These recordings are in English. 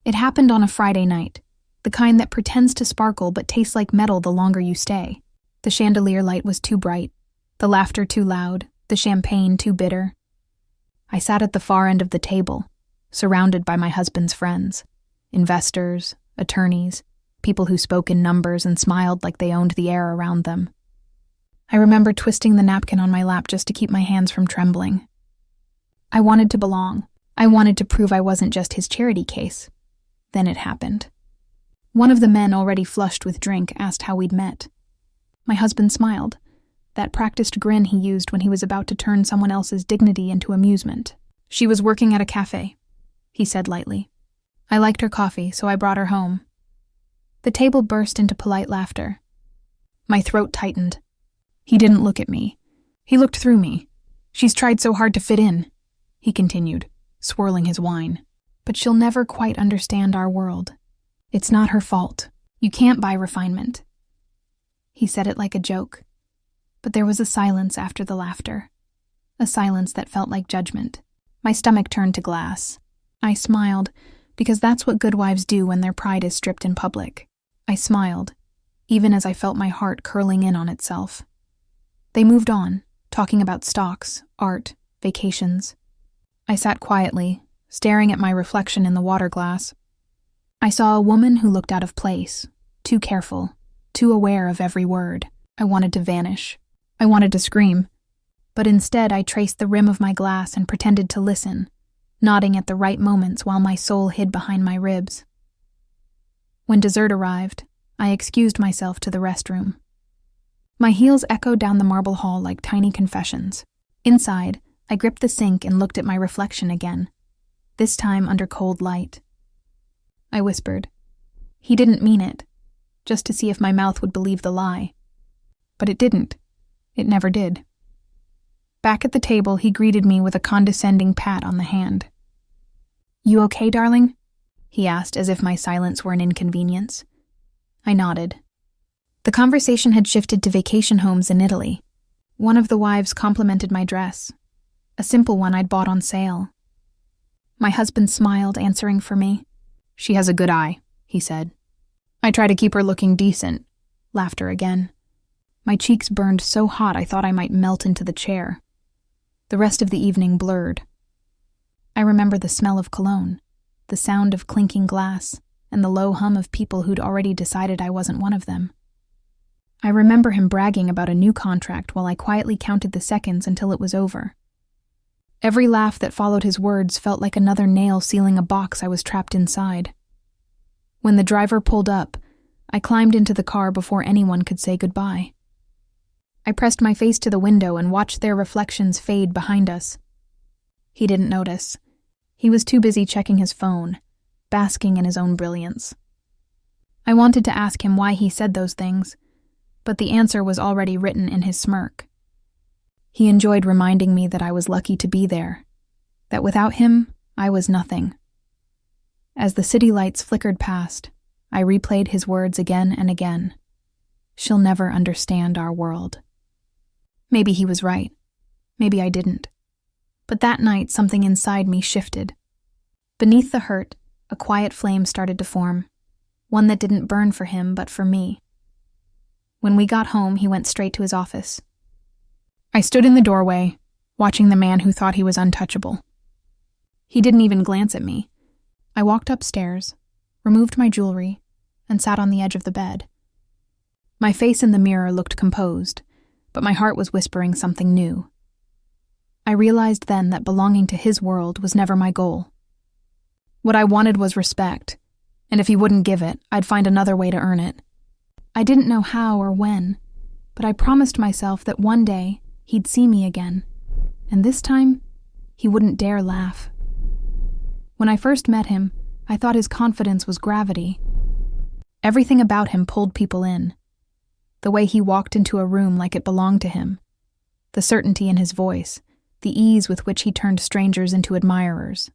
It happened on a Friday night, the kind that pretends to sparkle but tastes like metal the longer you stay. The chandelier light was too bright, the laughter too loud, the champagne too bitter. I sat at the far end of the table, surrounded by my husband's friends, investors, attorneys, people who spoke in numbers and smiled like they owned the air around them. I remember twisting the napkin on my lap just to keep my hands from trembling. I wanted to belong. I wanted to prove I wasn't just his charity case. Then it happened. One of the men, already flushed with drink, asked how we'd met. My husband smiled, that practiced grin he used when he was about to turn someone else's dignity into amusement. She was working at a cafe, he said lightly. I liked her coffee, so I brought her home. The table burst into polite laughter. My throat tightened. He didn't look at me. He looked through me. She's tried so hard to fit in, he continued, swirling his wine. But she'll never quite understand our world. It's not her fault. You can't buy refinement. He said it like a joke. But there was a silence after the laughter. A silence that felt like judgment. My stomach turned to glass. I smiled, because that's what good wives do when their pride is stripped in public. I smiled, even as I felt my heart curling in on itself. They moved on, talking about stocks, art, vacations. I sat quietly, staring at my reflection in the water glass. I saw a woman who looked out of place, too careful, too aware of every word. I wanted to vanish. I wanted to scream. But instead I traced the rim of my glass and pretended to listen, nodding at the right moments while my soul hid behind my ribs. When dessert arrived, I excused myself to the restroom. My heels echoed down the marble hall like tiny confessions. Inside, I gripped the sink and looked at my reflection again, this time under cold light. I whispered. He didn't mean it, just to see if my mouth would believe the lie. But it didn't. It never did. Back at the table, he greeted me with a condescending pat on the hand. "You okay, darling?" he asked, as if my silence were an inconvenience. I nodded. The conversation had shifted to vacation homes in Italy. One of the wives complimented my dress, a simple one I'd bought on sale. My husband smiled, answering for me. "She has a good eye," he said. "I try to keep her looking decent." Laughter again. My cheeks burned so hot I thought I might melt into the chair. The rest of the evening blurred. I remember the smell of cologne, the sound of clinking glass, and the low hum of people who'd already decided I wasn't one of them. I remember him bragging about a new contract while I quietly counted the seconds until it was over. Every laugh that followed his words felt like another nail sealing a box I was trapped inside. When the driver pulled up, I climbed into the car before anyone could say goodbye. I pressed my face to the window and watched their reflections fade behind us. He didn't notice. He was too busy checking his phone, basking in his own brilliance. I wanted to ask him why he said those things, but the answer was already written in his smirk. He enjoyed reminding me that I was lucky to be there, that without him, I was nothing. As the city lights flickered past, I replayed his words again and again. She'll never understand our world. Maybe he was right. Maybe I didn't. But that night, something inside me shifted. Beneath the hurt, a quiet flame started to form, one that didn't burn for him, but for me. When we got home, he went straight to his office. I stood in the doorway, watching the man who thought he was untouchable. He didn't even glance at me. I walked upstairs, removed my jewelry, and sat on the edge of the bed. My face in the mirror looked composed, but my heart was whispering something new. I realized then that belonging to his world was never my goal. What I wanted was respect, and if he wouldn't give it, I'd find another way to earn it. I didn't know how or when, but I promised myself that one day he'd see me again, and this time he wouldn't dare laugh. When I first met him, I thought his confidence was gravity. Everything about him pulled people in. The way he walked into a room like it belonged to him, the certainty in his voice, the ease with which he turned strangers into admirers.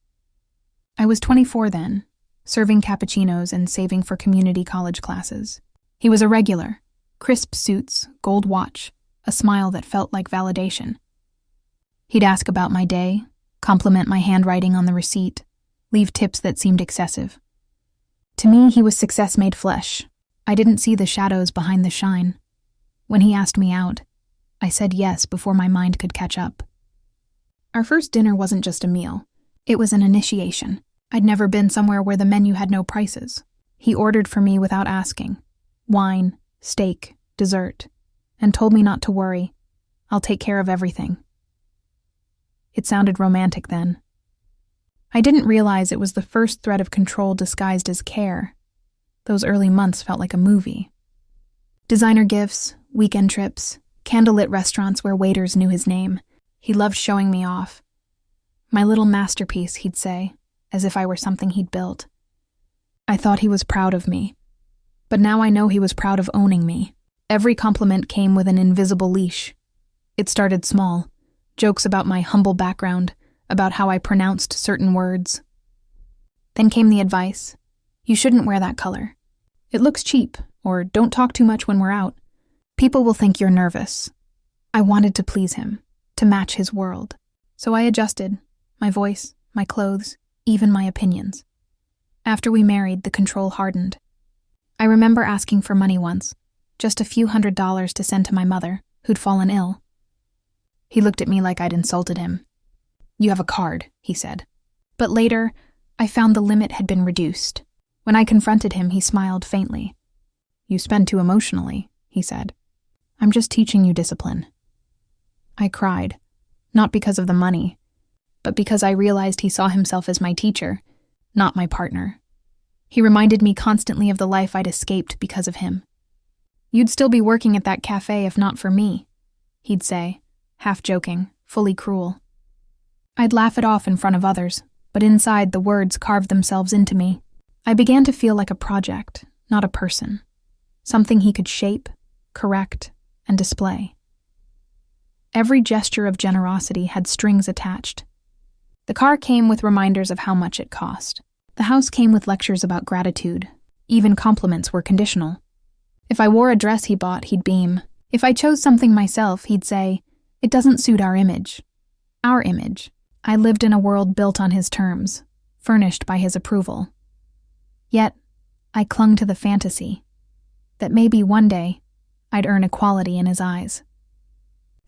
I was 24 then, serving cappuccinos and saving for community college classes. He was a regular, crisp suits, gold watch, a smile that felt like validation. He'd ask about my day, compliment my handwriting on the receipt, leave tips that seemed excessive. To me, he was success made flesh. I didn't see the shadows behind the shine. When he asked me out, I said yes before my mind could catch up. Our first dinner wasn't just a meal. It was an initiation. I'd never been somewhere where the menu had no prices. He ordered for me without asking. Wine, steak, dessert, and told me not to worry. I'll take care of everything. It sounded romantic then. I didn't realize it was the first thread of control disguised as care. Those early months felt like a movie. Designer gifts, weekend trips, candlelit restaurants where waiters knew his name. He loved showing me off. My little masterpiece, he'd say, as if I were something he'd built. I thought he was proud of me. But now I know he was proud of owning me. Every compliment came with an invisible leash. It started small. Jokes about my humble background, about how I pronounced certain words. Then came the advice. You shouldn't wear that color. It looks cheap, or don't talk too much when we're out. People will think you're nervous. I wanted to please him, to match his world. So I adjusted, my voice, my clothes, even my opinions. After we married, the control hardened. I remember asking for money once, just a few $100s to send to my mother, who'd fallen ill. He looked at me like I'd insulted him. You have a card, he said. But later, I found the limit had been reduced. When I confronted him, he smiled faintly. You spend too emotionally, he said. I'm just teaching you discipline. I cried, not because of the money, but because I realized he saw himself as my teacher, not my partner. He reminded me constantly of the life I'd escaped because of him. You'd still be working at that cafe if not for me, he'd say, half joking, fully cruel. I'd laugh it off in front of others, but inside the words carved themselves into me. I began to feel like a project, not a person. Something he could shape, correct, and display. Every gesture of generosity had strings attached. The car came with reminders of how much it cost. The house came with lectures about gratitude. Even compliments were conditional. If I wore a dress he bought, he'd beam. If I chose something myself, he'd say, it doesn't suit our image. Our image. I lived in a world built on his terms, furnished by his approval. Yet, I clung to the fantasy that maybe one day I'd earn equality in his eyes.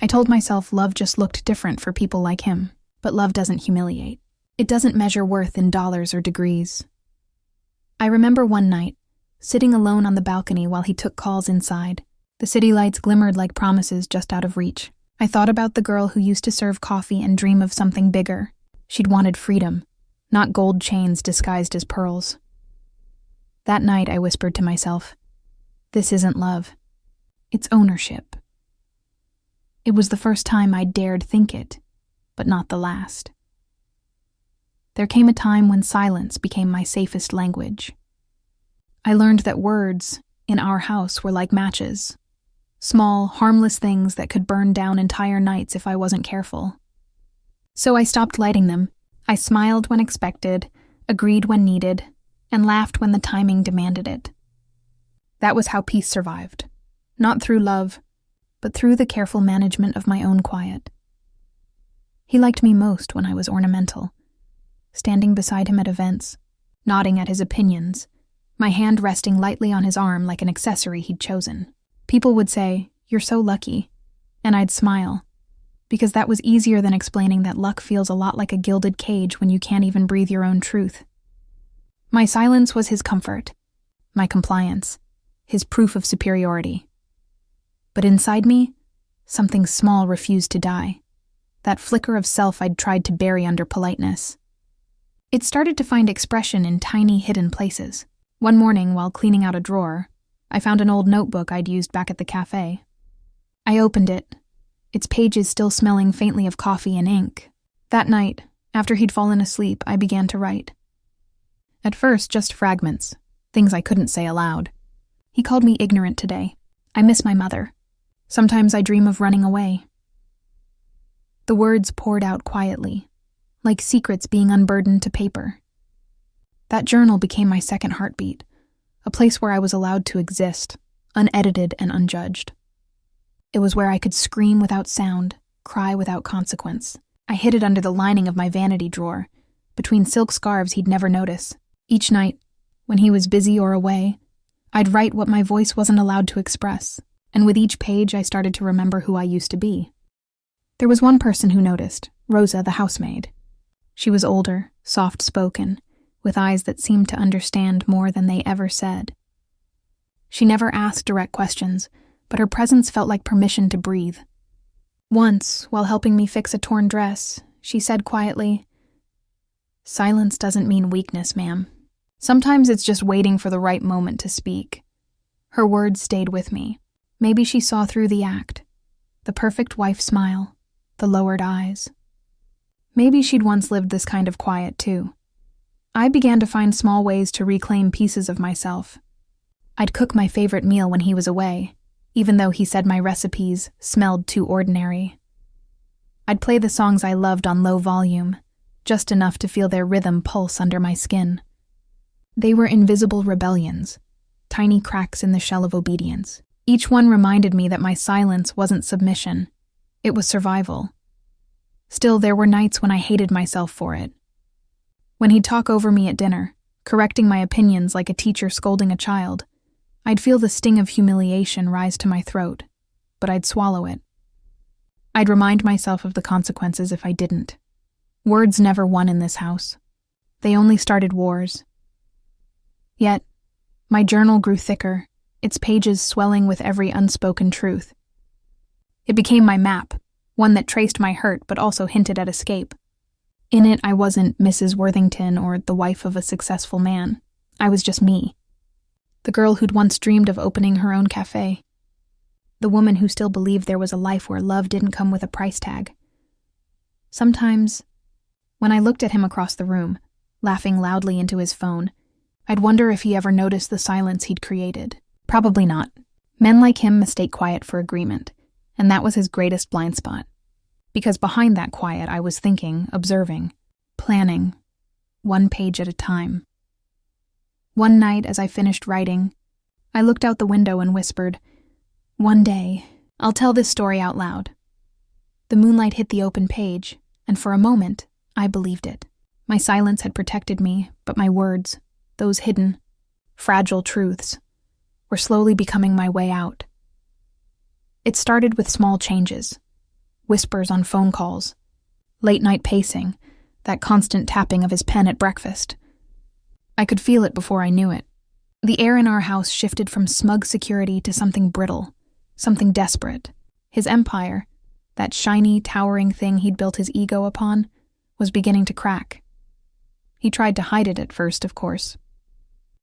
I told myself love just looked different for people like him, but love doesn't humiliate. It doesn't measure worth in dollars or degrees. I remember one night, sitting alone on the balcony while he took calls inside. The city lights glimmered like promises just out of reach. I thought about the girl who used to serve coffee and dream of something bigger. She'd wanted freedom, not gold chains disguised as pearls. That night I whispered to myself, this isn't love. It's ownership. It was the first time I dared think it, but not the last. There came a time when silence became my safest language. I learned that words, in our house, were like matches. Small, harmless things that could burn down entire nights if I wasn't careful. So I stopped lighting them. I smiled when expected, agreed when needed, and laughed when the timing demanded it. That was how peace survived. Not through love, but through the careful management of my own quiet. He liked me most when I was ornamental, standing beside him at events, nodding at his opinions, my hand resting lightly on his arm like an accessory he'd chosen. People would say, "You're so lucky," and I'd smile, because that was easier than explaining that luck feels a lot like a gilded cage when you can't even breathe your own truth. My silence was his comfort, my compliance, his proof of superiority. But inside me, something small refused to die, that flicker of self I'd tried to bury under politeness. It started to find expression in tiny hidden places. One morning, while cleaning out a drawer, I found an old notebook I'd used back at the cafe. I opened it, its pages still smelling faintly of coffee and ink. That night, after he'd fallen asleep, I began to write. At first, just fragments, things I couldn't say aloud. He called me ignorant today. I miss my mother. Sometimes I dream of running away. The words poured out quietly, like secrets being unburdened to paper. That journal became my second heartbeat, a place where I was allowed to exist, unedited and unjudged. It was where I could scream without sound, cry without consequence. I hid it under the lining of my vanity drawer, between silk scarves he'd never notice. Each night, When he was busy or away, I'd write what my voice wasn't allowed to express, and with each page I started to remember who I used to be. There was one person who noticed, Rosa, the housemaid. She was older, soft-spoken, with eyes that seemed to understand more than they ever said. She never asked direct questions, but her presence felt like permission to breathe. Once, while helping me fix a torn dress, she said quietly, "Silence doesn't mean weakness, ma'am. Sometimes it's just waiting for the right moment to speak." Her words stayed with me. Maybe she saw through the act. The perfect wife smile, the lowered eyes. Maybe she'd once lived this kind of quiet too. I began to find small ways to reclaim pieces of myself. I'd cook my favorite meal when he was away, even though he said my recipes smelled too ordinary. I'd play the songs I loved on low volume, just enough to feel their rhythm pulse under my skin. They were invisible rebellions, tiny cracks in the shell of obedience. Each one reminded me that my silence wasn't submission, it was survival. Still, there were nights when I hated myself for it. When he'd talk over me at dinner, correcting my opinions like a teacher scolding a child, I'd feel the sting of humiliation rise to my throat, but I'd swallow it. I'd remind myself of the consequences if I didn't. Words never won in this house. They only started wars. Yet, my journal grew thicker, its pages swelling with every unspoken truth. It became my map, one that traced my hurt but also hinted at escape. In it, I wasn't Mrs. Worthington or the wife of a successful man. I was just me. The girl who'd once dreamed of opening her own cafe. The woman who still believed there was a life where love didn't come with a price tag. Sometimes, when I looked at him across the room, laughing loudly into his phone, I'd wonder if he ever noticed the silence he'd created. Probably not. Men like him mistake quiet for agreement, and that was his greatest blind spot. Because behind that quiet, I was thinking, observing, planning, one page at a time. One night, as I finished writing, I looked out the window and whispered, "One day, I'll tell this story out loud." The moonlight hit the open page, and for a moment, I believed it. My silence had protected me, but my words, those hidden, fragile truths, were slowly becoming my way out. It started with small changes. Whispers on phone calls, late-night pacing, that constant tapping of his pen at breakfast. I could feel it before I knew it. The air in our house shifted from smug security to something brittle, something desperate. His empire, that shiny, towering thing he'd built his ego upon, was beginning to crack. He tried to hide it at first, of course.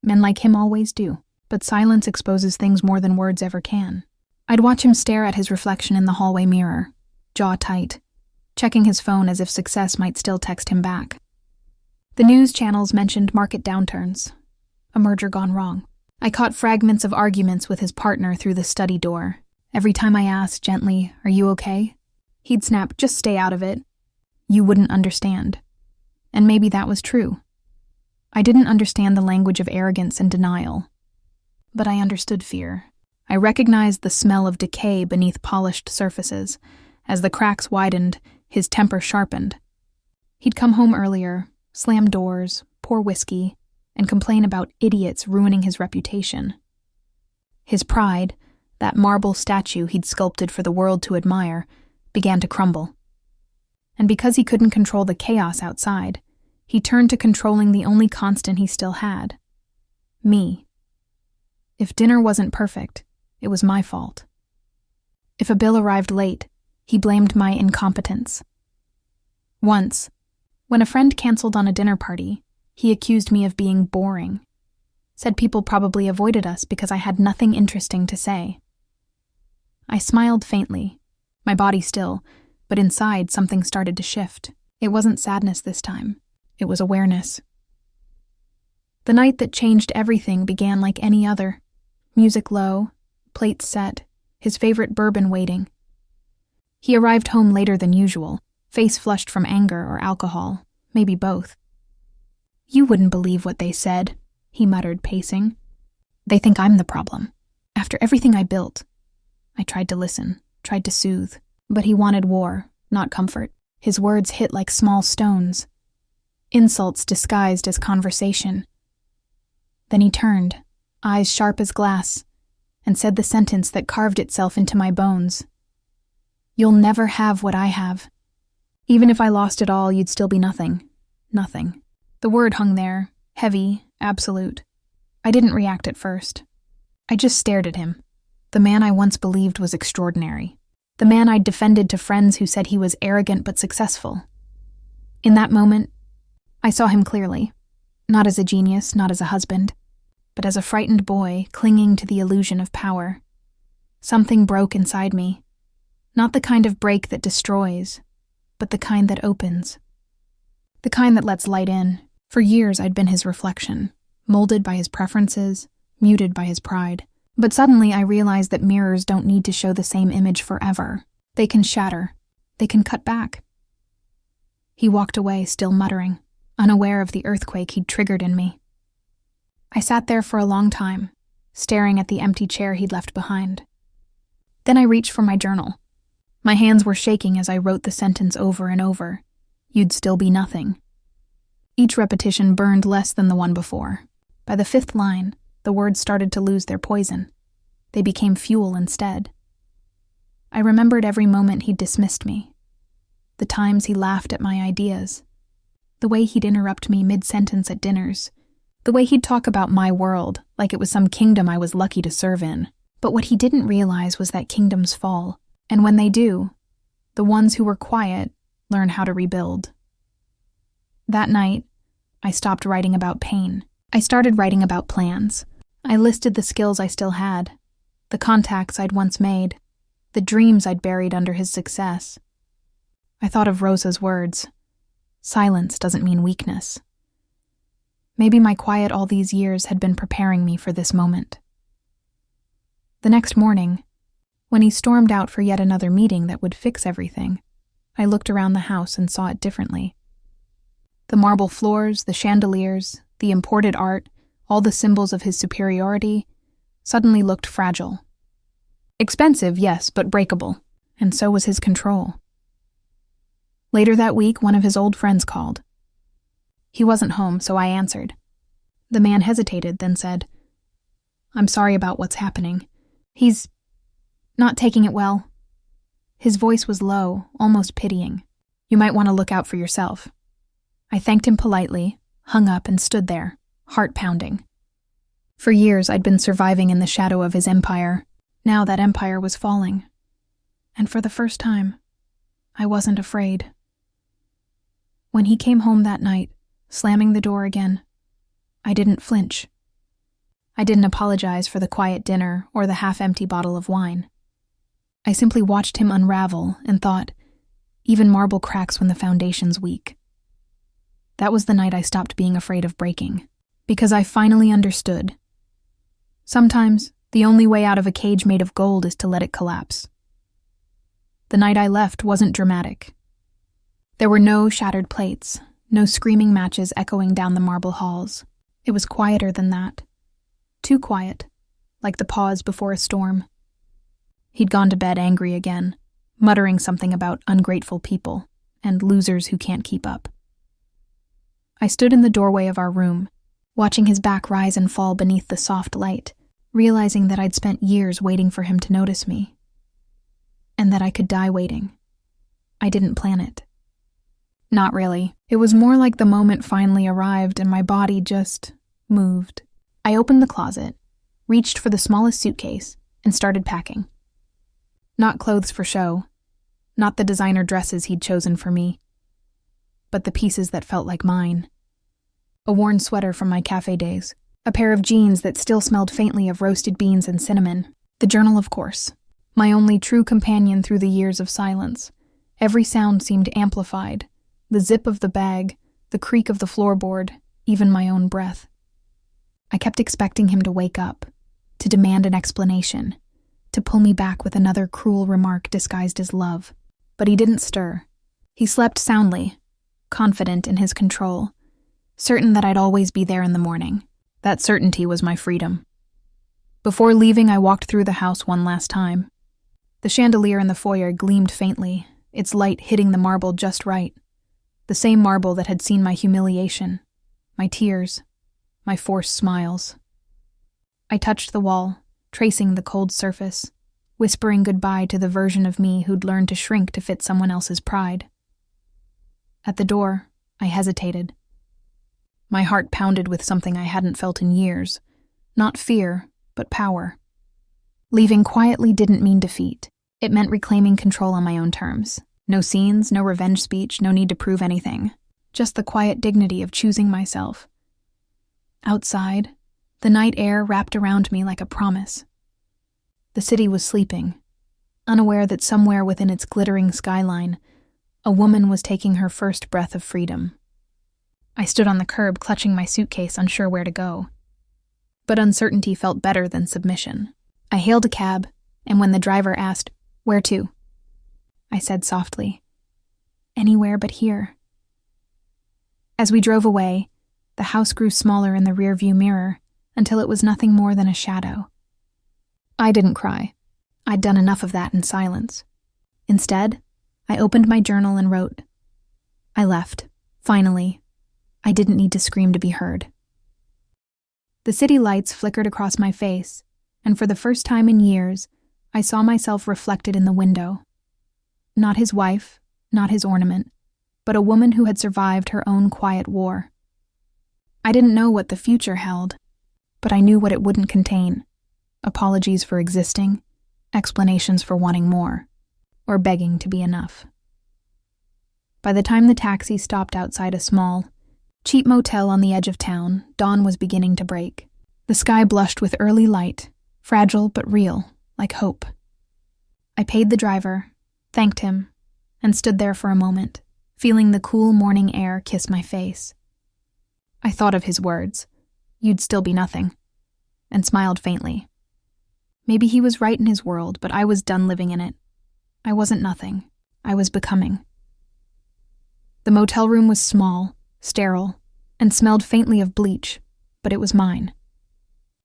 Men like him always do, but silence exposes things more than words ever can. I'd watch him stare at his reflection in the hallway mirror, jaw tight, checking his phone as if success might still text him back. The news channels mentioned market downturns, a merger gone wrong. I caught fragments of arguments with his partner through the study door. Every time I asked gently, "Are you okay?" he'd snap, "Just stay out of it. You wouldn't understand." And maybe that was true. I didn't understand the language of arrogance and denial, but I understood fear. I recognized the smell of decay beneath polished surfaces. As the cracks widened, his temper sharpened. He'd come home earlier, slam doors, pour whiskey, and complain about idiots ruining his reputation. His pride, that marble statue he'd sculpted for the world to admire, began to crumble. And because he couldn't control the chaos outside, he turned to controlling the only constant he still had: me. If dinner wasn't perfect, it was my fault. If a bill arrived late, he blamed my incompetence. Once, when a friend canceled on a dinner party, he accused me of being boring. Said people probably avoided us because I had nothing interesting to say. I smiled faintly, my body still, but inside something started to shift. It wasn't sadness this time. It was awareness. The night that changed everything began like any other. Music low, plates set, his favorite bourbon waiting. He arrived home later than usual, face flushed from anger or alcohol, maybe both. "You wouldn't believe what they said," he muttered, pacing. "They think I'm the problem. After everything I built." I tried to listen, tried to soothe, but he wanted war, not comfort. His words hit like small stones. Insults disguised as conversation. Then he turned, eyes sharp as glass, and said the sentence that carved itself into my bones. "You'll never have what I have. Even if I lost it all, you'd still be nothing. Nothing." The word hung there, heavy, absolute. I didn't react at first. I just stared at him. The man I once believed was extraordinary. The man I'd defended to friends who said he was arrogant but successful. In that moment, I saw him clearly. Not as a genius, not as a husband, but as a frightened boy clinging to the illusion of power. Something broke inside me. Not the kind of break that destroys, but the kind that opens. The kind that lets light in. For years I'd been his reflection, molded by his preferences, muted by his pride. But suddenly I realized that mirrors don't need to show the same image forever. They can shatter. They can cut back. He walked away, still muttering, unaware of the earthquake he'd triggered in me. I sat there for a long time, staring at the empty chair he'd left behind. Then I reached for my journal. My hands were shaking as I wrote the sentence over and over. "You'd still be nothing." Each repetition burned less than the one before. By the 5th line, the words started to lose their poison. They became fuel instead. I remembered every moment he'd dismissed me. The times he laughed at my ideas. The way he'd interrupt me mid-sentence at dinners. The way he'd talk about my world, like it was some kingdom I was lucky to serve in. But what he didn't realize was that kingdoms fall. And when they do, the ones who were quiet learn how to rebuild. That night, I stopped writing about pain. I started writing about plans. I listed the skills I still had, the contacts I'd once made, the dreams I'd buried under his success. I thought of Rosa's words. Silence doesn't mean weakness. Maybe my quiet all these years had been preparing me for this moment. The next morning, when he stormed out for yet another meeting that would fix everything, I looked around the house and saw it differently. The marble floors, the chandeliers, the imported art, all the symbols of his superiority, suddenly looked fragile. Expensive, yes, but breakable, and so was his control. Later that week, one of his old friends called. He wasn't home, so I answered. The man hesitated, then said, "I'm sorry about what's happening. He's not taking it well." His voice was low, almost pitying. "You might want to look out for yourself." I thanked him politely, hung up, and stood there, heart pounding. For years I'd been surviving in the shadow of his empire. Now that empire was falling. And for the first time, I wasn't afraid. When he came home that night, slamming the door again, I didn't flinch. I didn't apologize for the quiet dinner or the half-empty bottle of wine. I simply watched him unravel and thought, even marble cracks when the foundation's weak. That was the night I stopped being afraid of breaking, because I finally understood. Sometimes, the only way out of a cage made of gold is to let it collapse. The night I left wasn't dramatic. There were no shattered plates, no screaming matches echoing down the marble halls. It was quieter than that. Too quiet, like the pause before a storm. He'd gone to bed angry again, muttering something about ungrateful people and losers who can't keep up. I stood in the doorway of our room, watching his back rise and fall beneath the soft light, realizing that I'd spent years waiting for him to notice me. And that I could die waiting. I didn't plan it. Not really. It was more like the moment finally arrived and my body just moved. I opened the closet, reached for the smallest suitcase, and started packing. Not clothes for show, not the designer dresses he'd chosen for me, but the pieces that felt like mine. A worn sweater from my cafe days, a pair of jeans that still smelled faintly of roasted beans and cinnamon, the journal, of course, my only true companion through the years of silence. Every sound seemed amplified, the zip of the bag, the creak of the floorboard, even my own breath. I kept expecting him to wake up, to demand an explanation, to pull me back with another cruel remark disguised as love. But he didn't stir. He slept soundly, confident in his control, certain that I'd always be there in the morning. That certainty was my freedom. Before leaving, I walked through the house one last time. The chandelier in the foyer gleamed faintly, its light hitting the marble just right. The same marble that had seen my humiliation, my tears, my forced smiles. I touched the wall, tracing the cold surface, whispering goodbye to the version of me who'd learned to shrink to fit someone else's pride. At the door, I hesitated. My heart pounded with something I hadn't felt in years. Not fear, but power. Leaving quietly didn't mean defeat. It meant reclaiming control on my own terms. No scenes, no revenge speech, no need to prove anything. Just the quiet dignity of choosing myself. Outside, the night air wrapped around me like a promise. The city was sleeping, unaware that somewhere within its glittering skyline, a woman was taking her first breath of freedom. I stood on the curb, clutching my suitcase, unsure where to go. But uncertainty felt better than submission. I hailed a cab, and when the driver asked, "Where to?" I said softly, "Anywhere but here." As we drove away, the house grew smaller in the rearview mirror until it was nothing more than a shadow. I didn't cry. I'd done enough of that in silence. Instead, I opened my journal and wrote. I left. Finally. I didn't need to scream to be heard. The city lights flickered across my face, and for the first time in years, I saw myself reflected in the window. Not his wife, not his ornament, but a woman who had survived her own quiet war. I didn't know what the future held, but I knew what it wouldn't contain. Apologies for existing, explanations for wanting more, or begging to be enough. By the time the taxi stopped outside a small, cheap motel on the edge of town, dawn was beginning to break. The sky blushed with early light, fragile but real, like hope. I paid the driver, thanked him, and stood there for a moment, feeling the cool morning air kiss my face. I thought of his words, "You'd still be nothing," and smiled faintly. Maybe he was right in his world, but I was done living in it. I wasn't nothing. I was becoming. The motel room was small, sterile, and smelled faintly of bleach, but it was mine.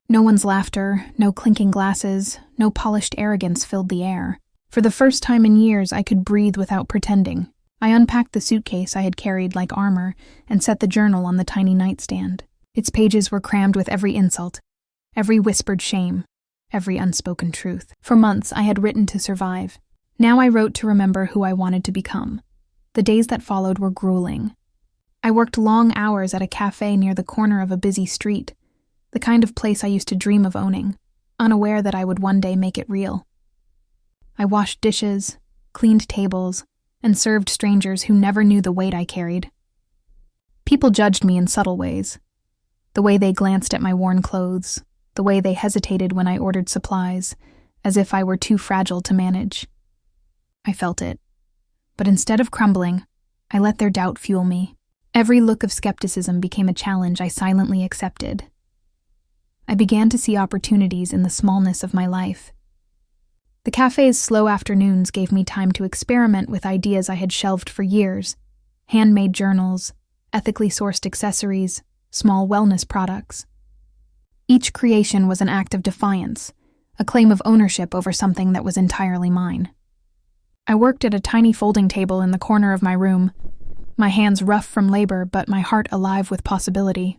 No one's laughter, no clinking glasses, no polished arrogance filled the air. For the first time in years, I could breathe without pretending. I unpacked the suitcase I had carried like armor and set the journal on the tiny nightstand. Its pages were crammed with every insult, every whispered shame, every unspoken truth. For months, I had written to survive. Now I wrote to remember who I wanted to become. The days that followed were grueling. I worked long hours at a cafe near the corner of a busy street, the kind of place I used to dream of owning, unaware that I would one day make it real. I washed dishes, cleaned tables, and served strangers who never knew the weight I carried. People judged me in subtle ways. The way they glanced at my worn clothes, the way they hesitated when I ordered supplies, as if I were too fragile to manage. I felt it. But instead of crumbling, I let their doubt fuel me. Every look of skepticism became a challenge I silently accepted. I began to see opportunities in the smallness of my life. The cafe's slow afternoons gave me time to experiment with ideas I had shelved for years: handmade journals, ethically sourced accessories, small wellness products. Each creation was an act of defiance, a claim of ownership over something that was entirely mine. I worked at a tiny folding table in the corner of my room, my hands rough from labor but my heart alive with possibility.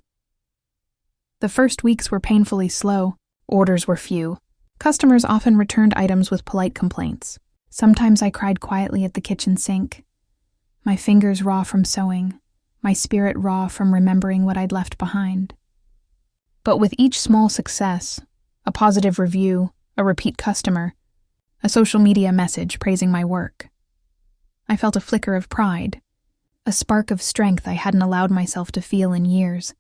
The first weeks were painfully slow. Orders were few. Customers often returned items with polite complaints. Sometimes I cried quietly at the kitchen sink, my fingers raw from sewing, my spirit raw from remembering what I'd left behind. But with each small success, a positive review, a repeat customer, a social media message praising my work, I felt a flicker of pride, a spark of strength I hadn't allowed myself to feel in years.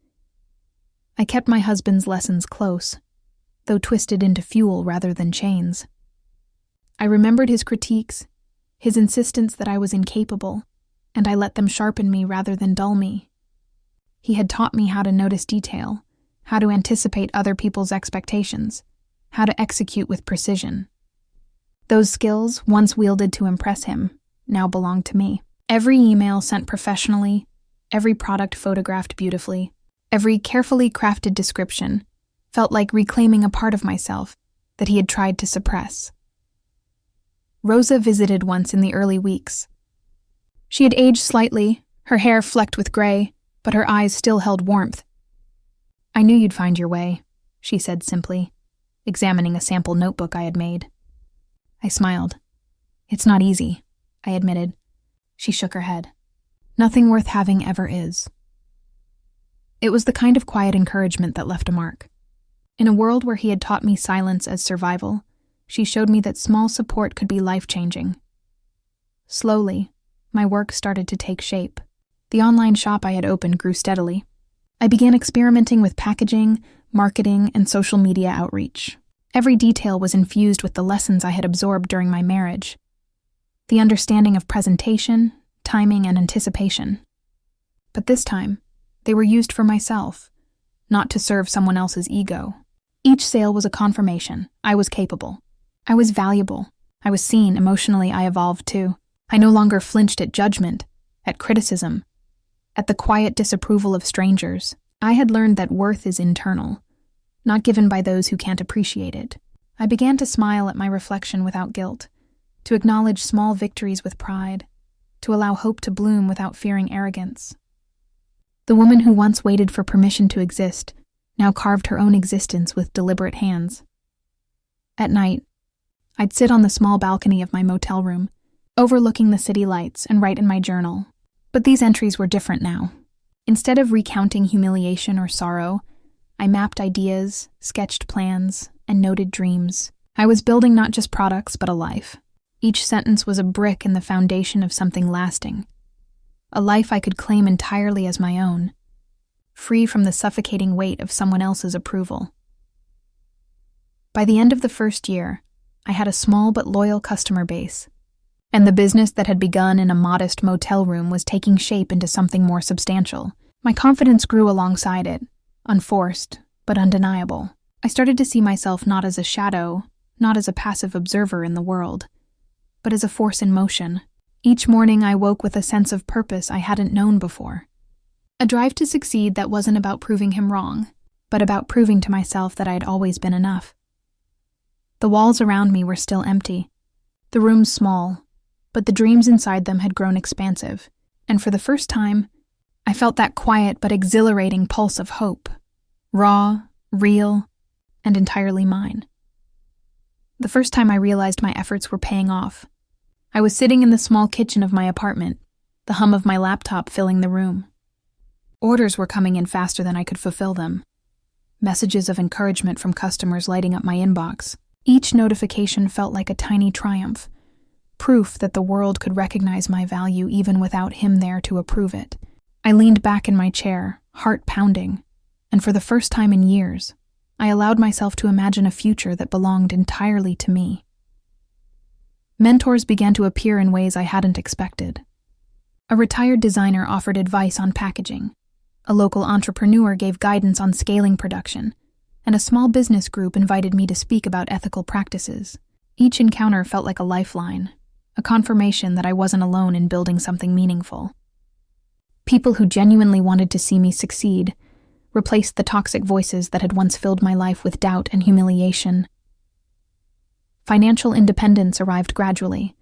I kept my husband's lessons close, though twisted into fuel rather than chains. I remembered his critiques, his insistence that I was incapable, and I let them sharpen me rather than dull me. He had taught me how to notice detail, how to anticipate other people's expectations, how to execute with precision. Those skills, once wielded to impress him, now belonged to me. Every email sent professionally, every product photographed beautifully, every carefully crafted description felt like reclaiming a part of myself that he had tried to suppress. Rosa visited once in the early weeks. She had aged slightly, her hair flecked with gray, but her eyes still held warmth. "I knew you'd find your way," she said simply, examining a sample notebook I had made. I smiled. "It's not easy," I admitted. She shook her head. "Nothing worth having ever is." It was the kind of quiet encouragement that left a mark. In a world where he had taught me silence as survival, she showed me that small support could be life-changing. Slowly, my work started to take shape. The online shop I had opened grew steadily. I began experimenting with packaging, marketing, and social media outreach. Every detail was infused with the lessons I had absorbed during my marriage. The understanding of presentation, timing, and anticipation. But this time, they were used for myself, not to serve someone else's ego. Each sale was a confirmation. I was capable. I was valuable. I was seen. Emotionally, I evolved too. I no longer flinched at judgment, at criticism, at the quiet disapproval of strangers. I had learned that worth is internal, not given by those who can't appreciate it. I began to smile at my reflection without guilt, to acknowledge small victories with pride, to allow hope to bloom without fearing arrogance. The woman who once waited for permission to exist now carved her own existence with deliberate hands. At night, I'd sit on the small balcony of my motel room, overlooking the city lights, and write in my journal. But these entries were different now. Instead of recounting humiliation or sorrow, I mapped ideas, sketched plans, and noted dreams. I was building not just products, but a life. Each sentence was a brick in the foundation of something lasting. A life I could claim entirely as my own, free from the suffocating weight of someone else's approval. By the end of the first year, I had a small but loyal customer base, and the business that had begun in a modest motel room was taking shape into something more substantial. My confidence grew alongside it, unforced, but undeniable. I started to see myself not as a shadow, not as a passive observer in the world, but as a force in motion. Each morning I woke with a sense of purpose I hadn't known before. A drive to succeed that wasn't about proving him wrong, but about proving to myself that I had always been enough. The walls around me were still empty, the rooms small, but the dreams inside them had grown expansive, and for the first time, I felt that quiet but exhilarating pulse of hope, raw, real, and entirely mine. The first time I realized my efforts were paying off, I was sitting in the small kitchen of my apartment, the hum of my laptop filling the room. Orders were coming in faster than I could fulfill them. Messages of encouragement from customers lighting up my inbox. Each notification felt like a tiny triumph, proof that the world could recognize my value even without him there to approve it. I leaned back in my chair, heart pounding, and for the first time in years, I allowed myself to imagine a future that belonged entirely to me. Mentors began to appear in ways I hadn't expected. A retired designer offered advice on packaging. A local entrepreneur gave guidance on scaling production, and a small business group invited me to speak about ethical practices. Each encounter felt like a lifeline, a confirmation that I wasn't alone in building something meaningful. People who genuinely wanted to see me succeed replaced the toxic voices that had once filled my life with doubt and humiliation. Financial independence arrived gradually,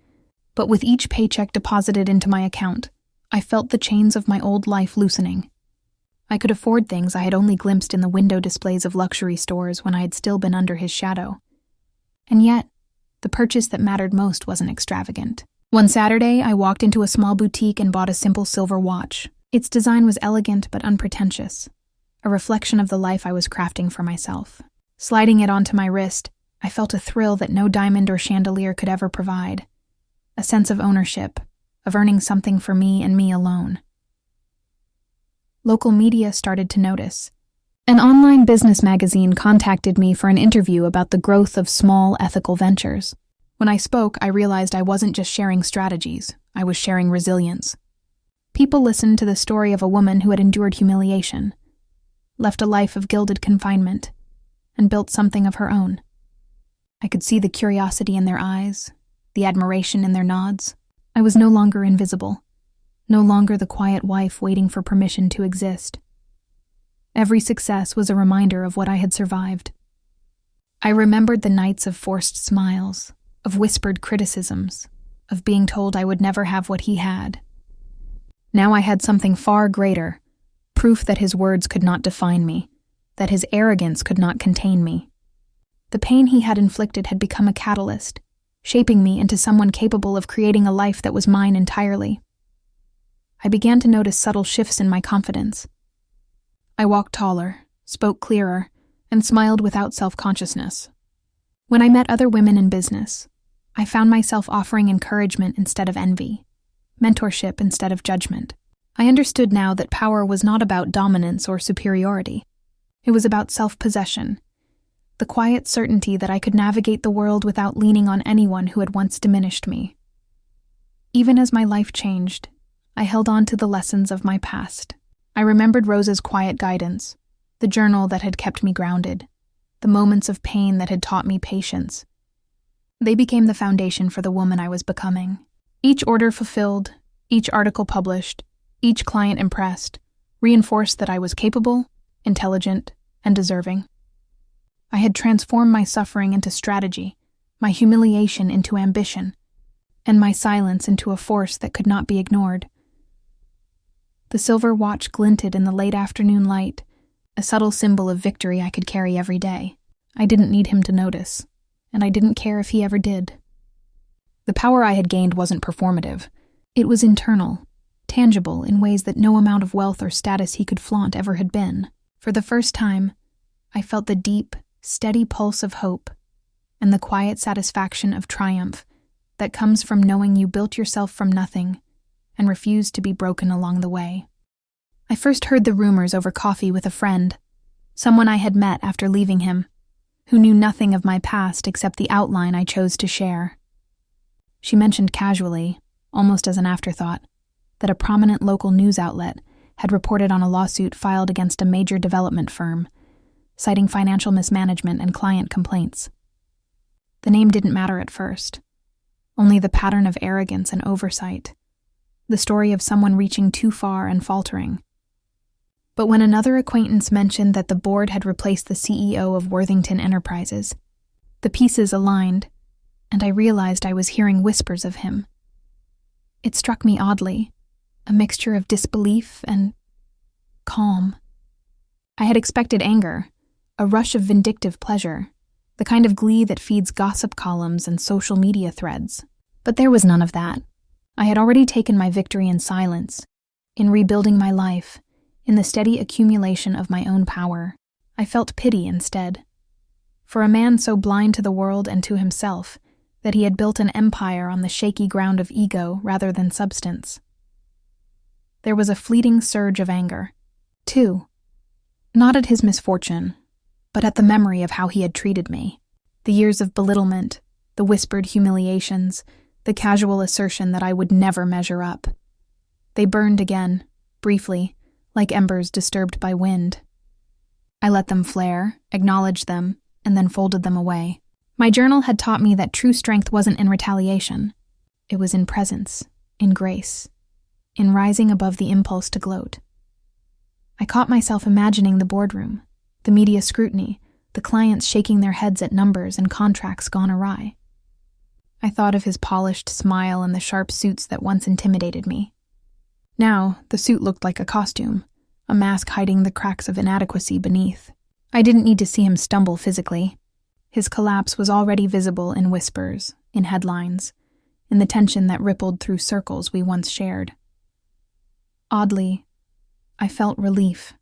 but with each paycheck deposited into my account, I felt the chains of my old life loosening. I could afford things I had only glimpsed in the window displays of luxury stores when I had still been under his shadow. And yet, the purchase that mattered most wasn't extravagant. One Saturday, I walked into a small boutique and bought a simple silver watch. Its design was elegant but unpretentious, a reflection of the life I was crafting for myself. Sliding it onto my wrist, I felt a thrill that no diamond or chandelier could ever provide, a sense of ownership, of earning something for me and me alone. Local media started to notice. An online business magazine contacted me for an interview about the growth of small ethical ventures. When I spoke, I realized I wasn't just sharing strategies, I was sharing resilience. People listened to the story of a woman who had endured humiliation, left a life of gilded confinement, and built something of her own. I could see the curiosity in their eyes, the admiration in their nods. I was no longer invisible, no longer the quiet wife waiting for permission to exist. Every success was a reminder of what I had survived. I remembered the nights of forced smiles, of whispered criticisms, of being told I would never have what he had. Now I had something far greater, proof that his words could not define me, that his arrogance could not contain me. The pain he had inflicted had become a catalyst, shaping me into someone capable of creating a life that was mine entirely. I began to notice subtle shifts in my confidence. I walked taller, spoke clearer, and smiled without self-consciousness. When I met other women in business, I found myself offering encouragement instead of envy, mentorship instead of judgment. I understood now that power was not about dominance or superiority. It was about self-possession, the quiet certainty that I could navigate the world without leaning on anyone who had once diminished me. Even as my life changed, I held on to the lessons of my past. I remembered Rosa's quiet guidance, the journal that had kept me grounded, the moments of pain that had taught me patience. They became the foundation for the woman I was becoming. Each order fulfilled, each article published, each client impressed, reinforced that I was capable, intelligent, and deserving. I had transformed my suffering into strategy, my humiliation into ambition, and my silence into a force that could not be ignored. The silver watch glinted in the late afternoon light, a subtle symbol of victory I could carry every day. I didn't need him to notice, and I didn't care if he ever did. The power I had gained wasn't performative. It was internal, tangible in ways that no amount of wealth or status he could flaunt ever had been. For the first time, I felt the deep, steady pulse of hope and the quiet satisfaction of triumph that comes from knowing you built yourself from nothing and refused to be broken along the way. I first heard the rumors over coffee with a friend, someone I had met after leaving him, who knew nothing of my past except the outline I chose to share. She mentioned casually, almost as an afterthought, that a prominent local news outlet had reported on a lawsuit filed against a major development firm, citing financial mismanagement and client complaints. The name didn't matter at first, only the pattern of arrogance and oversight, the story of someone reaching too far and faltering. But when another acquaintance mentioned that the board had replaced the CEO of Worthington Enterprises, the pieces aligned, and I realized I was hearing whispers of him. It struck me oddly, a mixture of disbelief and calm. I had expected anger, a rush of vindictive pleasure, the kind of glee that feeds gossip columns and social media threads. But there was none of that. I had already taken my victory in silence, in rebuilding my life, in the steady accumulation of my own power. I felt pity instead. For a man so blind to the world and to himself that he had built an empire on the shaky ground of ego rather than substance. There was a fleeting surge of anger, too, not at his misfortune, but at the memory of how he had treated me. The years of belittlement, the whispered humiliations, the casual assertion that I would never measure up. They burned again, briefly, like embers disturbed by wind. I let them flare, acknowledged them, and then folded them away. My journal had taught me that true strength wasn't in retaliation. It was in presence, in grace, in rising above the impulse to gloat. I caught myself imagining the boardroom, the media scrutiny, the clients shaking their heads at numbers and contracts gone awry. I thought of his polished smile and the sharp suits that once intimidated me. Now, the suit looked like a costume, a mask hiding the cracks of inadequacy beneath. I didn't need to see him stumble physically. His collapse was already visible in whispers, in headlines, in the tension that rippled through circles we once shared. Oddly, I felt relief.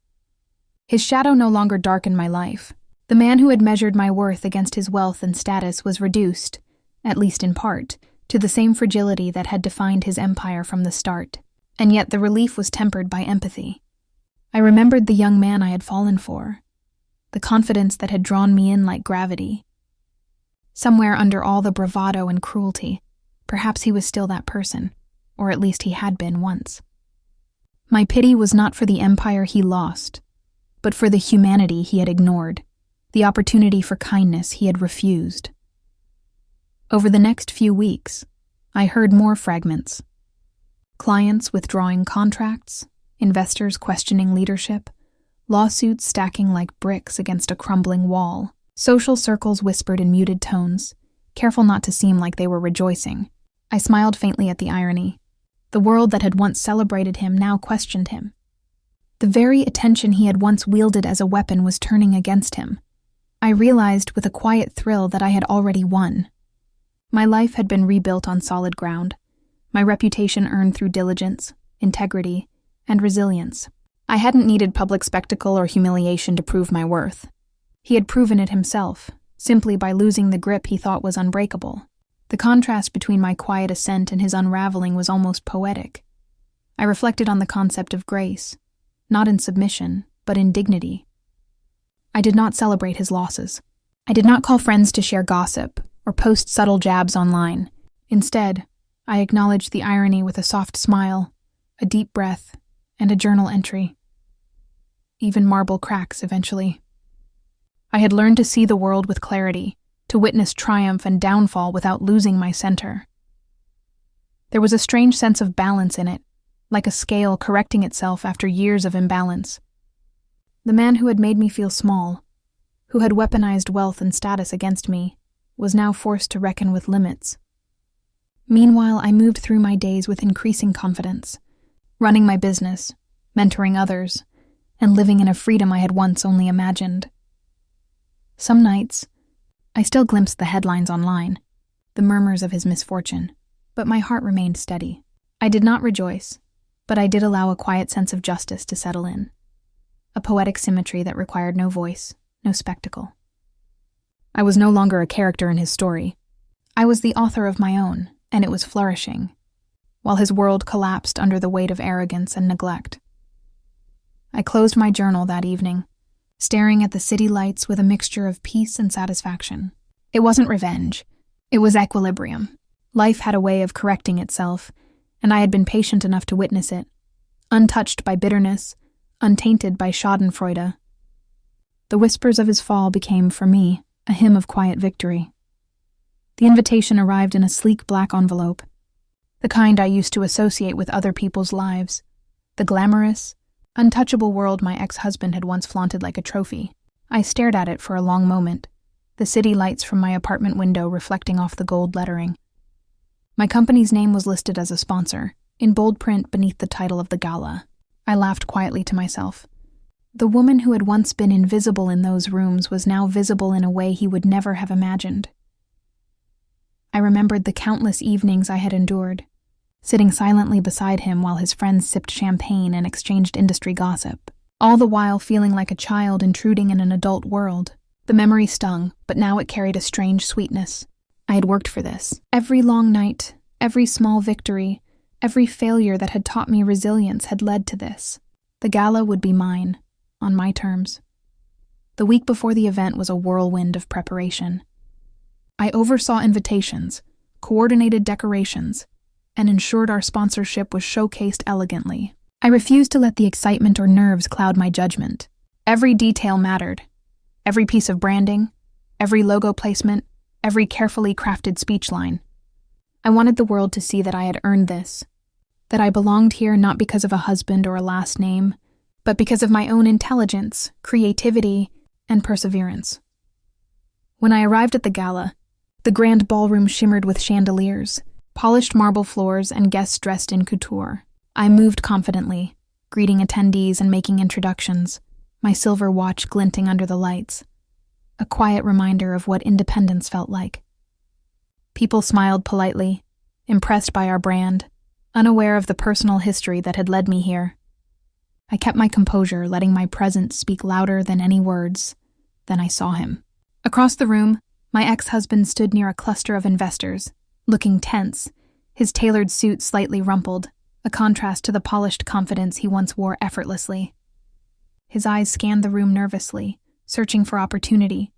His shadow no longer darkened my life. The man who had measured my worth against his wealth and status was reduced, at least in part, to the same fragility that had defined his empire from the start. And yet the relief was tempered by empathy. I remembered the young man I had fallen for, the confidence that had drawn me in like gravity. Somewhere under all the bravado and cruelty, perhaps he was still that person, or at least he had been once. My pity was not for the empire he lost, but for the humanity he had ignored, the opportunity for kindness he had refused. Over the next few weeks, I heard more fragments. Clients withdrawing contracts, investors questioning leadership, lawsuits stacking like bricks against a crumbling wall. Social circles whispered in muted tones, careful not to seem like they were rejoicing. I smiled faintly at the irony. The world that had once celebrated him now questioned him. The very attention he had once wielded as a weapon was turning against him. I realized with a quiet thrill that I had already won. My life had been rebuilt on solid ground, my reputation earned through diligence, integrity, and resilience. I hadn't needed public spectacle or humiliation to prove my worth. He had proven it himself, simply by losing the grip he thought was unbreakable. The contrast between my quiet ascent and his unraveling was almost poetic. I reflected on the concept of grace, not in submission, but in dignity. I did not celebrate his losses. I did not call friends to share gossip or post subtle jabs online. Instead, I acknowledged the irony with a soft smile, a deep breath, and a journal entry. Even marble cracks eventually. I had learned to see the world with clarity, to witness triumph and downfall without losing my center. There was a strange sense of balance in it, like a scale correcting itself after years of imbalance. The man who had made me feel small, who had weaponized wealth and status against me, was now forced to reckon with limits. Meanwhile, I moved through my days with increasing confidence, running my business, mentoring others, and living in a freedom I had once only imagined. Some nights, I still glimpsed the headlines online, the murmurs of his misfortune, but my heart remained steady. I did not rejoice, but I did allow a quiet sense of justice to settle in, a poetic symmetry that required no voice, no spectacle. I was no longer a character in his story. I was the author of my own, and it was flourishing, while his world collapsed under the weight of arrogance and neglect. I closed my journal that evening, staring at the city lights with a mixture of peace and satisfaction. It wasn't revenge. It was equilibrium. Life had a way of correcting itself, and I had been patient enough to witness it, untouched by bitterness, untainted by schadenfreude. The whispers of his fall became, for me, a hymn of quiet victory. The invitation arrived in a sleek black envelope, the kind I used to associate with other people's lives, the glamorous, untouchable world my ex-husband had once flaunted like a trophy. I stared at it for a long moment, the city lights from my apartment window reflecting off the gold lettering. My company's name was listed as a sponsor, in bold print beneath the title of the Gala. I laughed quietly to myself. The woman who had once been invisible in those rooms was now visible in a way he would never have imagined. I remembered the countless evenings I had endured, sitting silently beside him while his friends sipped champagne and exchanged industry gossip, all the while feeling like a child intruding in an adult world. The memory stung, but now it carried a strange sweetness. I had worked for this. Every long night, every small victory, every failure that had taught me resilience had led to this. The gala would be mine, on my terms. The week before the event was a whirlwind of preparation. I oversaw invitations, coordinated decorations, and ensured our sponsorship was showcased elegantly. I refused to let the excitement or nerves cloud my judgment. Every detail mattered. Every piece of branding, every logo placement, every carefully crafted speech line. I wanted the world to see that I had earned this, that I belonged here not because of a husband or a last name, but because of my own intelligence, creativity, and perseverance. When I arrived at the gala, the grand ballroom shimmered with chandeliers, polished marble floors, and guests dressed in couture. I moved confidently, greeting attendees and making introductions, my silver watch glinting under the lights, a quiet reminder of what independence felt like. People smiled politely, impressed by our brand, unaware of the personal history that had led me here. I kept my composure, letting my presence speak louder than any words. Then I saw him. Across the room, my ex-husband stood near a cluster of investors, looking tense, his tailored suit slightly rumpled, a contrast to the polished confidence he once wore effortlessly. His eyes scanned the room nervously, searching for opportunity,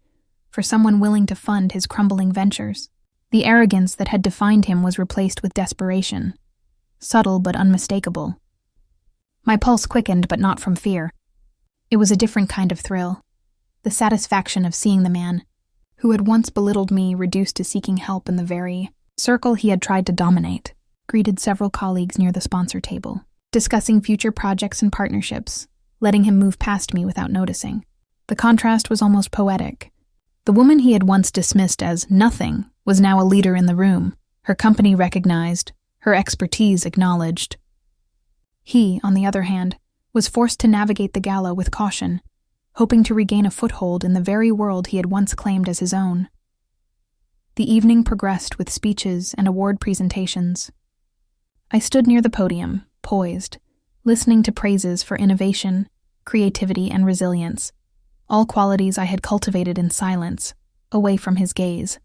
for someone willing to fund his crumbling ventures. The arrogance that had defined him was replaced with desperation, subtle but unmistakable. My pulse quickened, but not from fear. It was a different kind of thrill, the satisfaction of seeing the man, who had once belittled me, reduced to seeking help in the very circle he had tried to dominate, greeted several colleagues near the sponsor table, discussing future projects and partnerships, letting him move past me without noticing. The contrast was almost poetic. The woman he had once dismissed as nothing was now a leader in the room, her company recognized, her expertise acknowledged. He, on the other hand, was forced to navigate the gala with caution, hoping to regain a foothold in the very world he had once claimed as his own. The evening progressed with speeches and award presentations. I stood near the podium, poised, listening to praises for innovation, creativity, and resilience, all qualities I had cultivated in silence, away from his gaze.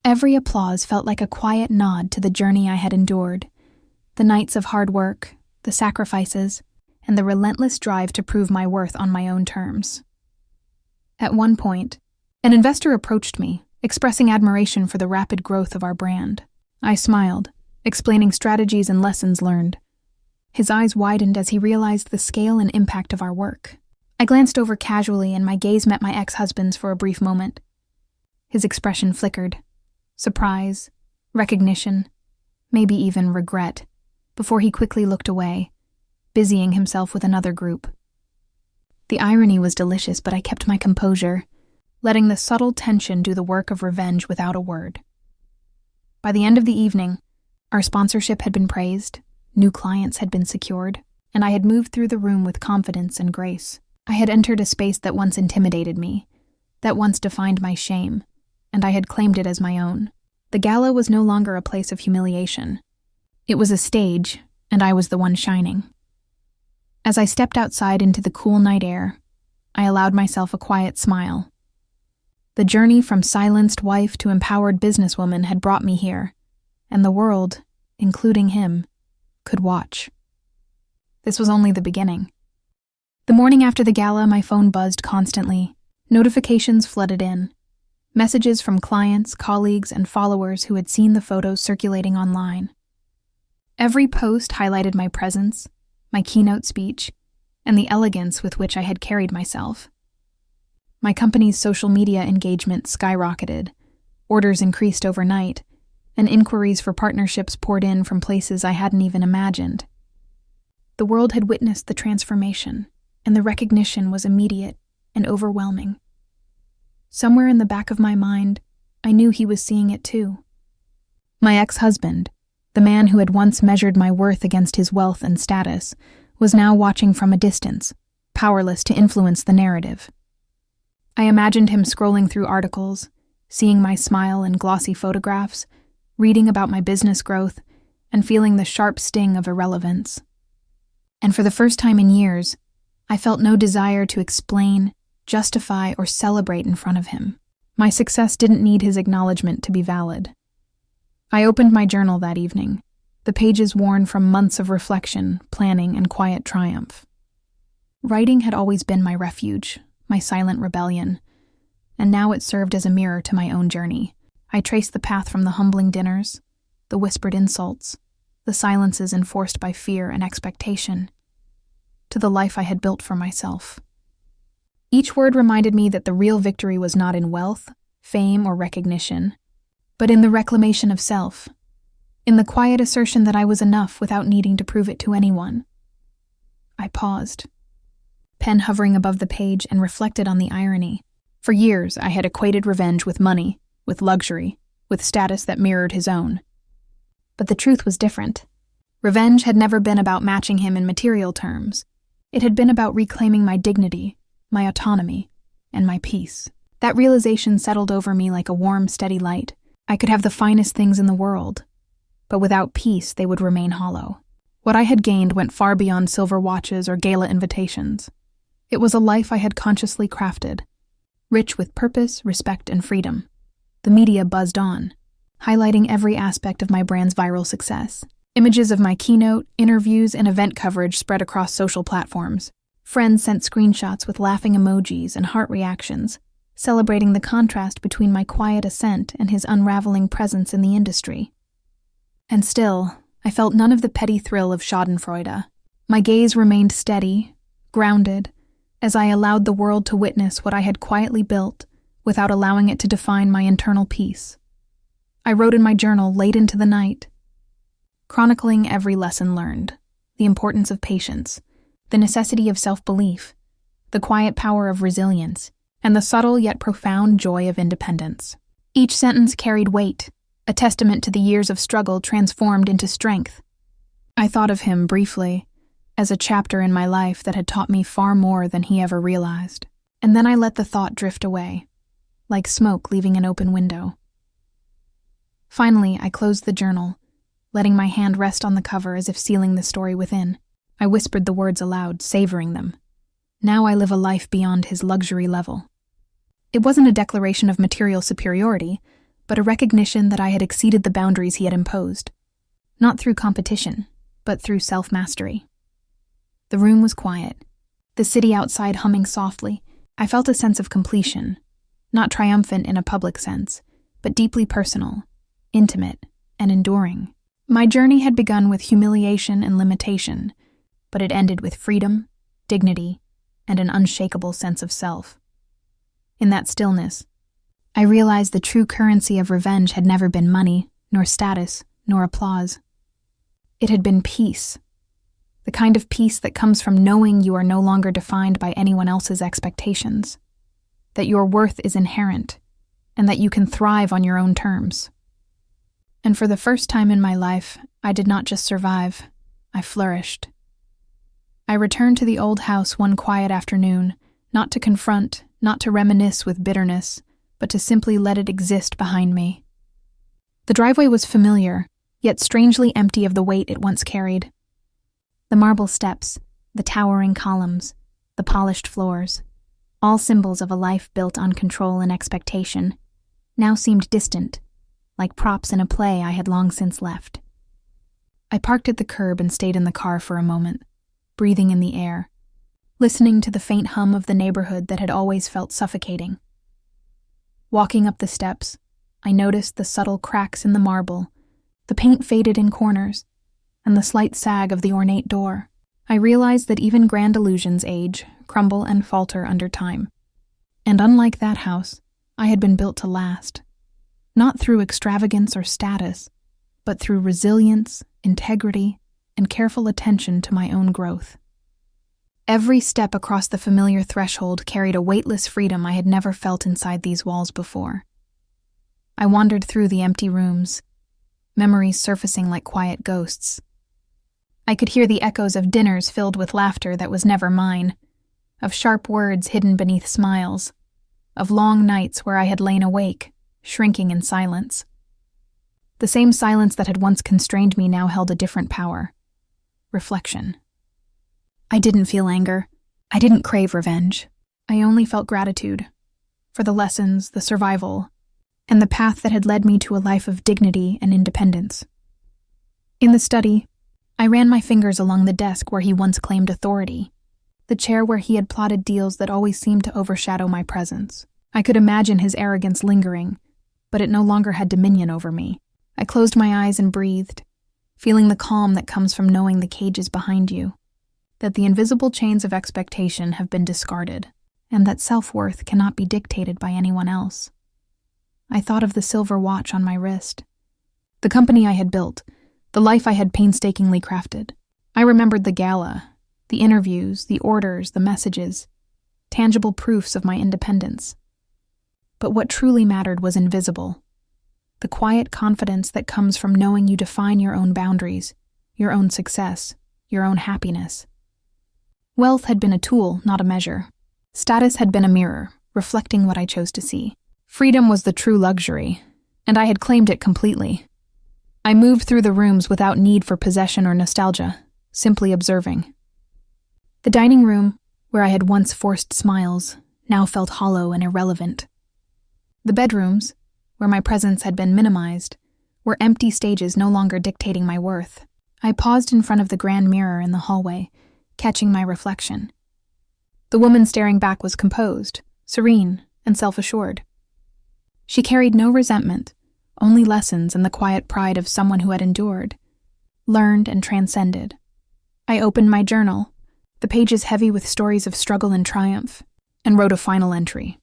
Every applause felt like a quiet nod to the journey I had endured, the nights of hard work, the sacrifices, and the relentless drive to prove my worth on my own terms. At one point, an investor approached me, expressing admiration for the rapid growth of our brand. I smiled, explaining strategies and lessons learned. His eyes widened as he realized the scale and impact of our work. I glanced over casually and my gaze met my ex-husband's for a brief moment. His expression flickered. Surprise, recognition, maybe even regret, before he quickly looked away, busying himself with another group. The irony was delicious, but I kept my composure, letting the subtle tension do the work of revenge without a word. By the end of the evening, our sponsorship had been praised, new clients had been secured, and I had moved through the room with confidence and grace. I had entered a space that once intimidated me, that once defined my shame, and I had claimed it as my own. The gala was no longer a place of humiliation. It was a stage, and I was the one shining. As I stepped outside into the cool night air, I allowed myself a quiet smile. The journey from silenced wife to empowered businesswoman had brought me here, and the world, including him, could watch. This was only the beginning. The morning after the gala, my phone buzzed constantly. Notifications flooded in. Messages from clients, colleagues, and followers who had seen the photos circulating online. Every post highlighted my presence, my keynote speech, and the elegance with which I had carried myself. My company's social media engagement skyrocketed, orders increased overnight, and inquiries for partnerships poured in from places I hadn't even imagined. The world had witnessed the transformation, and the recognition was immediate and overwhelming. Somewhere in the back of my mind, I knew he was seeing it too. My ex-husband, the man who had once measured my worth against his wealth and status, was now watching from a distance, powerless to influence the narrative. I imagined him scrolling through articles, seeing my smile in glossy photographs, reading about my business growth, and feeling the sharp sting of irrelevance. And for the first time in years, I felt no desire to explain, justify, or celebrate in front of him. My success didn't need his acknowledgement to be valid. I opened my journal that evening, the pages worn from months of reflection, planning, and quiet triumph. Writing had always been my refuge, my silent rebellion, and now it served as a mirror to my own journey. I traced the path from the humbling dinners, the whispered insults, the silences enforced by fear and expectation, to the life I had built for myself. Each word reminded me that the real victory was not in wealth, fame, or recognition, but in the reclamation of self, in the quiet assertion that I was enough without needing to prove it to anyone. I paused, pen hovering above the page, and reflected on the irony. For years, I had equated revenge with money, with luxury, with status that mirrored his own. But the truth was different. Revenge had never been about matching him in material terms. It had been about reclaiming my dignity, my autonomy, and my peace. That realization settled over me like a warm, steady light. I could have the finest things in the world, but without peace they would remain hollow. What I had gained went far beyond silver watches or gala invitations. It was a life I had consciously crafted, rich with purpose, respect, and freedom. The media buzzed on, highlighting every aspect of my brand's viral success. Images of my keynote, interviews, and event coverage spread across social platforms. Friends sent screenshots with laughing emojis and heart reactions, celebrating the contrast between my quiet ascent and his unraveling presence in the industry. And still, I felt none of the petty thrill of schadenfreude. My gaze remained steady, grounded, as I allowed the world to witness what I had quietly built without allowing it to define my internal peace. I wrote in my journal late into the night, chronicling every lesson learned, the importance of patience, the necessity of self-belief, the quiet power of resilience, and the subtle yet profound joy of independence. Each sentence carried weight, a testament to the years of struggle transformed into strength. I thought of him briefly, as a chapter in my life that had taught me far more than he ever realized. And then I let the thought drift away, like smoke leaving an open window. Finally, I closed the journal, letting my hand rest on the cover as if sealing the story within. I whispered the words aloud, savoring them. Now I live a life beyond his luxury level. It wasn't a declaration of material superiority, but a recognition that I had exceeded the boundaries he had imposed. Not through competition, but through self-mastery. The room was quiet, the city outside humming softly. I felt a sense of completion, not triumphant in a public sense, but deeply personal, intimate, and enduring. My journey had begun with humiliation and limitation, but it ended with freedom, dignity, and an unshakable sense of self. In that stillness, I realized the true currency of revenge had never been money, nor status, nor applause. It had been peace. The kind of peace that comes from knowing you are no longer defined by anyone else's expectations, that your worth is inherent, and that you can thrive on your own terms. And for the first time in my life, I did not just survive, I flourished. I returned to the old house one quiet afternoon, not to confront, not to reminisce with bitterness, but to simply let it exist behind me. The driveway was familiar, yet strangely empty of the weight it once carried. The marble steps, the towering columns, the polished floors, all symbols of a life built on control and expectation, now seemed distant, like props in a play I had long since left. I parked at the curb and stayed in the car for a moment, breathing in the air, listening to the faint hum of the neighborhood that had always felt suffocating. Walking up the steps, I noticed the subtle cracks in the marble, the paint faded in corners, and the slight sag of the ornate door. I realized that even grand illusions age, crumble, and falter under time. And unlike that house, I had been built to last, not through extravagance or status, but through resilience, integrity, and careful attention to my own growth. Every step across the familiar threshold carried a weightless freedom I had never felt inside these walls before. I wandered through the empty rooms, memories surfacing like quiet ghosts. I could hear the echoes of dinners filled with laughter that was never mine, of sharp words hidden beneath smiles, of long nights where I had lain awake, shrinking in silence. The same silence that had once constrained me now held a different power. Reflection. I didn't feel anger. I didn't crave revenge. I only felt gratitude for the lessons, the survival, and the path that had led me to a life of dignity and independence. In the study, I ran my fingers along the desk where he once claimed authority, the chair where he had plotted deals that always seemed to overshadow my presence. I could imagine his arrogance lingering, but it no longer had dominion over me. I closed my eyes and breathed, feeling the calm that comes from knowing the cage is behind you, that the invisible chains of expectation have been discarded, and that self-worth cannot be dictated by anyone else. I thought of the silver watch on my wrist, the company I had built, the life I had painstakingly crafted. I remembered the Gala, the interviews, the orders, the messages, tangible proofs of my independence. But what truly mattered was invisible, the quiet confidence that comes from knowing you define your own boundaries, your own success, your own happiness. Wealth had been a tool, not a measure. Status had been a mirror, reflecting what I chose to see. Freedom was the true luxury, and I had claimed it completely. I moved through the rooms without need for possession or nostalgia, simply observing. The dining room, where I had once forced smiles, now felt hollow and irrelevant. The bedrooms, where my presence had been minimized, were empty stages no longer dictating my worth. I paused in front of the grand mirror in the hallway, catching my reflection. The woman staring back was composed, serene, and self-assured. She carried no resentment, only lessons and the quiet pride of someone who had endured, learned, and transcended. I opened my journal, the pages heavy with stories of struggle and triumph, and wrote a final entry.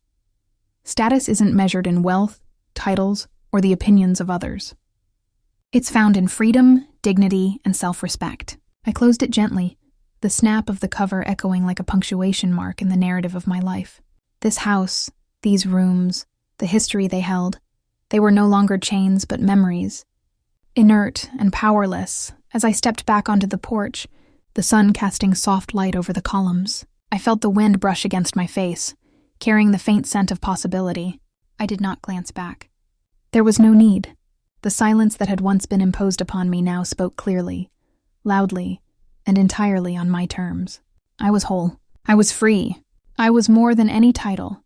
Status isn't measured in wealth, titles, or the opinions of others. It's found in freedom, dignity, and self-respect. I closed it gently, the snap of the cover echoing like a punctuation mark in the narrative of my life. This house, these rooms, the history they held, they were no longer chains but memories. Inert and powerless, as I stepped back onto the porch, the sun casting soft light over the columns. I felt the wind brush against my face, carrying the faint scent of possibility. I did not glance back. There was no need. The silence that had once been imposed upon me now spoke clearly, loudly, and entirely on my terms. I was whole. I was free. I was more than any title,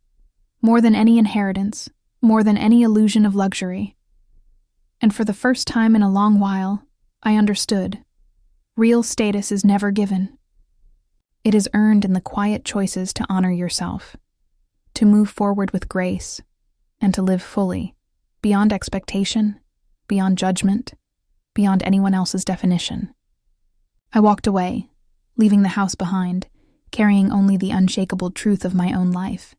more than any inheritance, more than any illusion of luxury. And for the first time in a long while, I understood. Real status is never given. It is earned in the quiet choices to honor yourself, to move forward with grace, and to live fully, beyond expectation, beyond judgment, beyond anyone else's definition. I walked away, leaving the house behind, carrying only the unshakable truth of my own life.